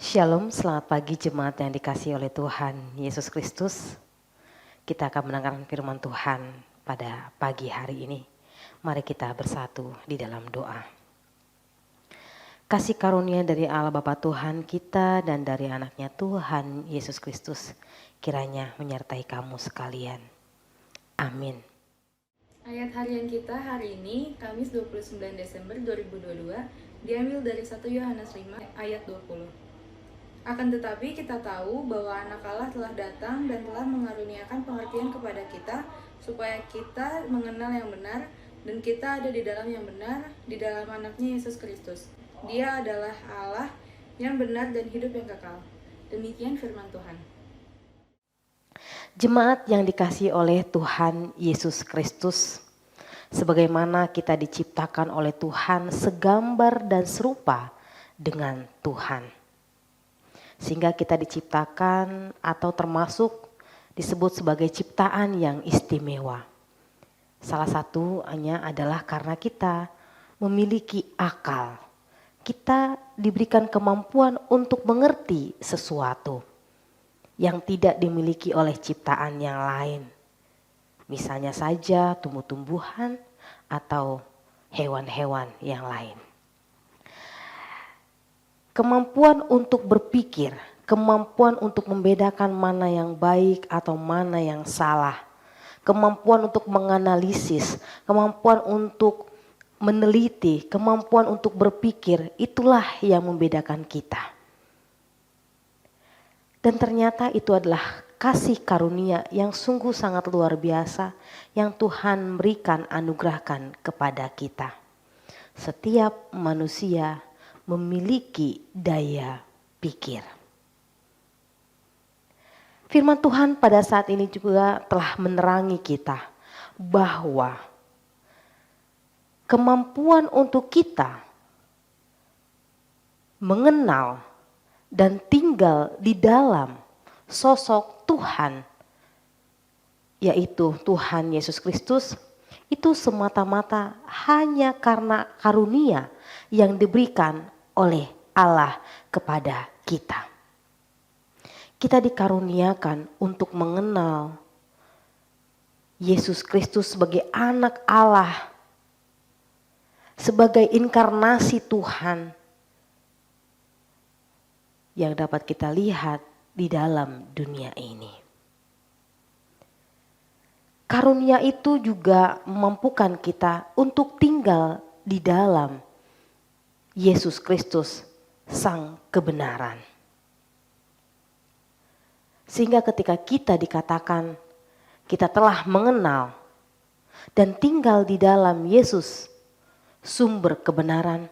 Shalom, selamat pagi jemaat yang dikasihi oleh Tuhan Yesus Kristus. Kita akan mendengarkan firman Tuhan pada pagi hari ini. Mari kita bersatu di dalam doa. Kasih karunia dari Allah Bapa Tuhan kita dan dari anaknya Tuhan Yesus Kristus kiranya menyertai kamu sekalian. Amin. Ayat harian kita hari ini, Kamis 29 Desember 2022, diambil dari 1 Yohanes 5 ayat 20. Akan tetapi kita tahu bahwa anak Allah telah datang dan telah mengaruniakan pengertian kepada kita, supaya kita mengenal yang benar, dan kita ada di dalam yang benar, di dalam anaknya Yesus Kristus. Dia adalah Allah yang benar dan hidup yang kekal. Demikian firman Tuhan. Jemaat yang dikasihi oleh Tuhan Yesus Kristus, sebagaimana kita diciptakan oleh Tuhan segambar dan serupa dengan Tuhan. Sehingga kita diciptakan atau termasuk disebut sebagai ciptaan yang istimewa. Salah satunya adalah karena kita memiliki akal. Kita diberikan kemampuan untuk mengerti sesuatu yang tidak dimiliki oleh ciptaan yang lain. Misalnya saja tumbuh-tumbuhan atau hewan-hewan yang lain. Kemampuan untuk berpikir, kemampuan untuk membedakan mana yang baik atau mana yang salah. Kemampuan untuk menganalisis, kemampuan untuk meneliti, kemampuan untuk berpikir, itulah yang membedakan kita. Dan ternyata itu adalah kasih karunia yang sungguh sangat luar biasa yang Tuhan berikan, anugerahkan kepada kita. Setiap manusia memiliki daya pikir. Firman Tuhan pada saat ini juga telah menerangi kita bahwa kemampuan untuk kita mengenal dan tinggal di dalam sosok Tuhan, yaitu Tuhan Yesus Kristus, itu semata-mata hanya karena karunia yang diberikan oleh Allah kepada kita. Kita dikaruniakan untuk mengenal Yesus Kristus sebagai anak Allah, sebagai inkarnasi Tuhan yang dapat kita lihat di dalam dunia ini. Karunia itu juga memampukan kita untuk tinggal di dalam Yesus Kristus, Sang Kebenaran. Sehingga ketika kita dikatakan kita telah mengenal dan tinggal di dalam Yesus, sumber kebenaran,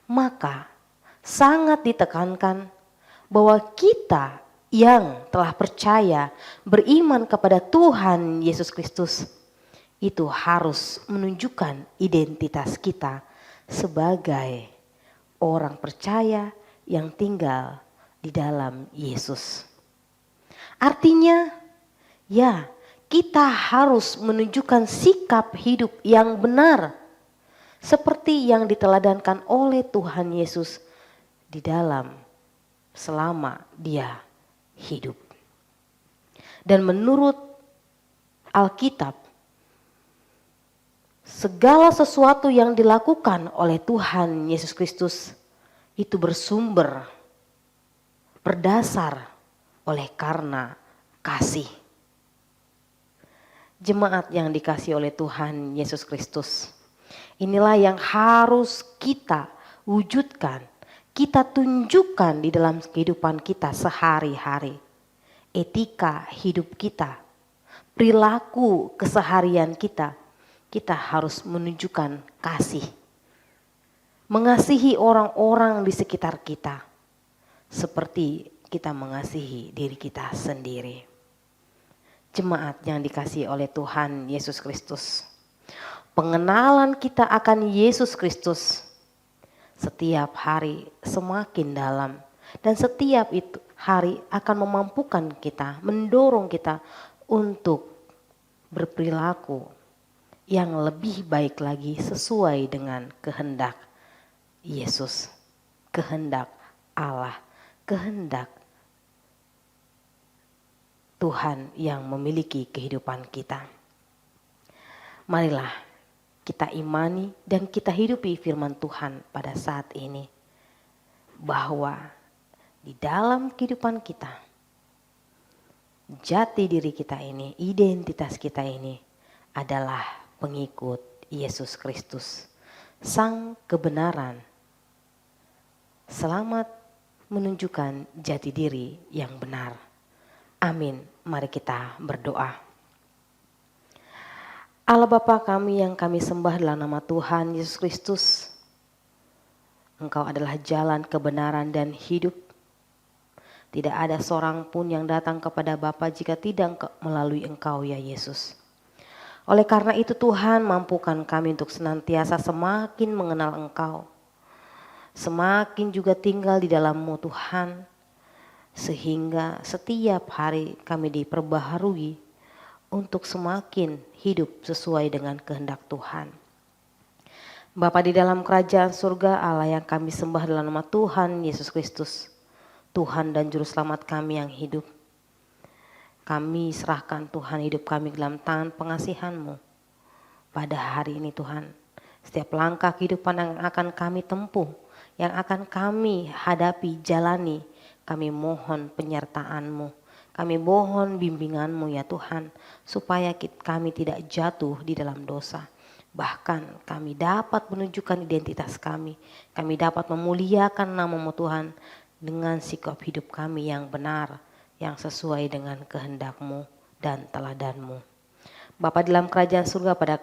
maka sangat ditekankan bahwa kita yang telah percaya, beriman kepada Tuhan Yesus Kristus, itu harus menunjukkan identitas kita sebagai orang percaya yang tinggal di dalam Yesus. Artinya, ya, kita harus menunjukkan sikap hidup yang benar, seperti yang diteladankan oleh Tuhan Yesus di dalam selama dia hidup. Dan menurut Alkitab, segala sesuatu yang dilakukan oleh Tuhan Yesus Kristus itu bersumber, berdasar oleh karena kasih. Jemaat yang dikasihi oleh Tuhan Yesus Kristus, inilah yang harus kita wujudkan, kita tunjukkan di dalam kehidupan kita sehari-hari. Etika hidup kita, perilaku keseharian kita, kita harus menunjukkan kasih. Mengasihi orang-orang di sekitar kita seperti kita mengasihi diri kita sendiri. Jemaat yang dikasihi oleh Tuhan Yesus Kristus, pengenalan kita akan Yesus Kristus setiap hari semakin dalam, dan setiap itu hari akan memampukan kita, mendorong kita untuk berperilaku yang lebih baik lagi sesuai dengan kehendak Yesus, kehendak Allah, kehendak Tuhan yang memiliki kehidupan kita. Marilah kita imani dan kita hidupi firman Tuhan pada saat ini, bahwa di dalam kehidupan kita, jati diri kita ini, identitas kita ini adalah pengikut Yesus Kristus, Sang Kebenaran. Selamat menunjukkan jati diri yang benar. Amin. Mari kita berdoa. Allah Bapa kami yang kami sembah dalam nama Tuhan Yesus Kristus. Engkau adalah jalan kebenaran dan hidup. Tidak ada seorang pun yang datang kepada Bapa jika tidak melalui Engkau ya Yesus. Oleh karena itu Tuhan, mampukan kami untuk senantiasa semakin mengenal Engkau. Semakin juga tinggal di dalam-Mu Tuhan. Sehingga setiap hari kami diperbaharui untuk semakin hidup sesuai dengan kehendak Tuhan. Bapa di dalam kerajaan surga, Allah yang kami sembah dalam nama Tuhan Yesus Kristus, Tuhan dan Juru Selamat kami yang hidup. Kami serahkan Tuhan hidup kami dalam tangan pengasihan-Mu pada hari ini Tuhan. Setiap langkah kehidupan yang akan kami tempuh, yang akan kami hadapi, jalani, kami mohon penyertaan-Mu. Kami mohon bimbingan-Mu ya Tuhan, supaya kami tidak jatuh di dalam dosa. Bahkan kami dapat menunjukkan identitas kami. Kami dapat memuliakan nama-Mu Tuhan dengan sikap hidup kami yang benar, yang sesuai dengan kehendak-Mu dan teladan-Mu. Bapa dalam kerajaan surga, pada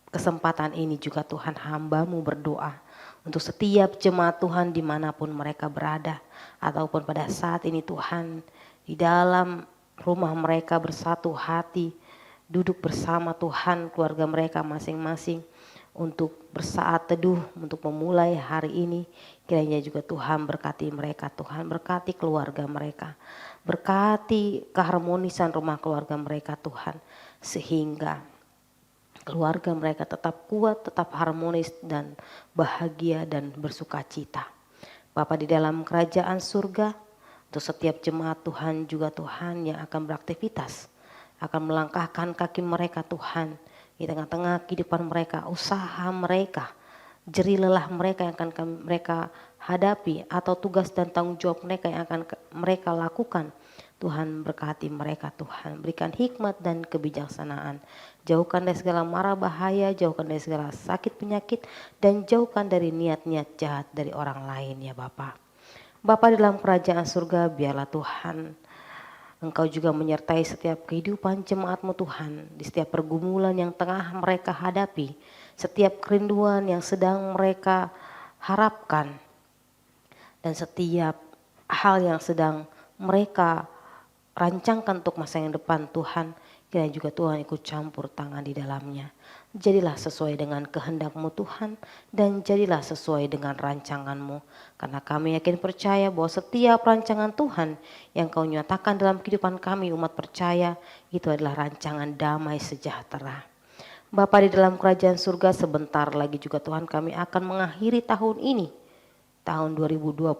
kesempatan ini juga Tuhan, hamba-Mu berdoa untuk setiap jemaat Tuhan dimanapun mereka berada. Ataupun pada saat ini Tuhan, di dalam rumah mereka bersatu hati, duduk bersama Tuhan, keluarga mereka masing-masing untuk bersaat teduh, untuk memulai hari ini. Kiranya juga Tuhan berkati mereka, Tuhan berkati keluarga mereka, berkati keharmonisan rumah keluarga mereka Tuhan, sehingga keluarga mereka tetap kuat, tetap harmonis dan bahagia dan bersuka cita. Bapa di dalam kerajaan surga, untuk setiap jemaat Tuhan juga Tuhan yang akan beraktivitas, akan melangkahkan kaki mereka Tuhan di tengah-tengah kehidupan mereka, usaha mereka, jerih lelah mereka yang akan mereka hadapi, atau tugas dan tanggung jawab mereka yang akan mereka lakukan. Tuhan berkati mereka Tuhan, berikan hikmat dan kebijaksanaan. Jauhkan dari segala mara bahaya, jauhkan dari segala sakit penyakit, dan jauhkan dari niat-niat jahat dari orang lain ya Bapa. Bapa dalam kerajaan surga, biarlah Tuhan Engkau juga menyertai setiap kehidupan jemaat-Mu Tuhan, di setiap pergumulan yang tengah mereka hadapi, setiap kerinduan yang sedang mereka harapkan, dan setiap hal yang sedang mereka rancangkan untuk masa yang depan Tuhan. Kiranya juga Tuhan ikut campur tangan di dalamnya. Jadilah sesuai dengan kehendak-Mu Tuhan, dan jadilah sesuai dengan rancangan-Mu. Karena kami yakin percaya bahwa setiap rancangan Tuhan yang Kau nyatakan dalam kehidupan kami umat percaya, itu adalah rancangan damai sejahtera. Bapa di dalam kerajaan surga, sebentar lagi juga Tuhan kami akan mengakhiri tahun ini, tahun 2022,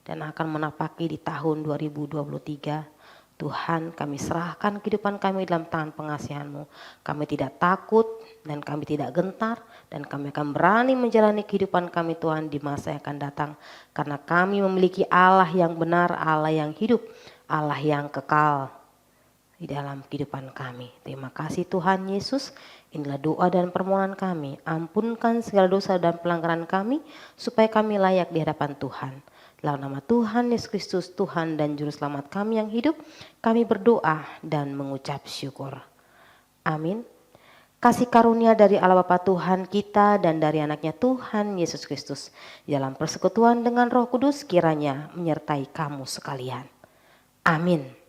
dan akan menapaki di tahun 2023. Tuhan, kami serahkan kehidupan kami dalam tangan pengasihan-Mu. Kami tidak takut dan kami tidak gentar, dan kami akan berani menjalani kehidupan kami Tuhan di masa yang akan datang. Karena kami memiliki Allah yang benar, Allah yang hidup, Allah yang kekal di dalam kehidupan kami. Terima kasih Tuhan Yesus. Inilah doa dan permohonan kami. Ampunkan segala dosa dan pelanggaran kami, supaya kami layak di hadapan Tuhan. Dalam nama Tuhan Yesus Kristus, Tuhan dan Juru Selamat kami yang hidup, kami berdoa dan mengucap syukur. Amin. Kasih karunia dari Allah Bapa Tuhan kita dan dari anaknya Tuhan Yesus Kristus, dalam persekutuan dengan Roh Kudus kiranya menyertai kamu sekalian. Amin.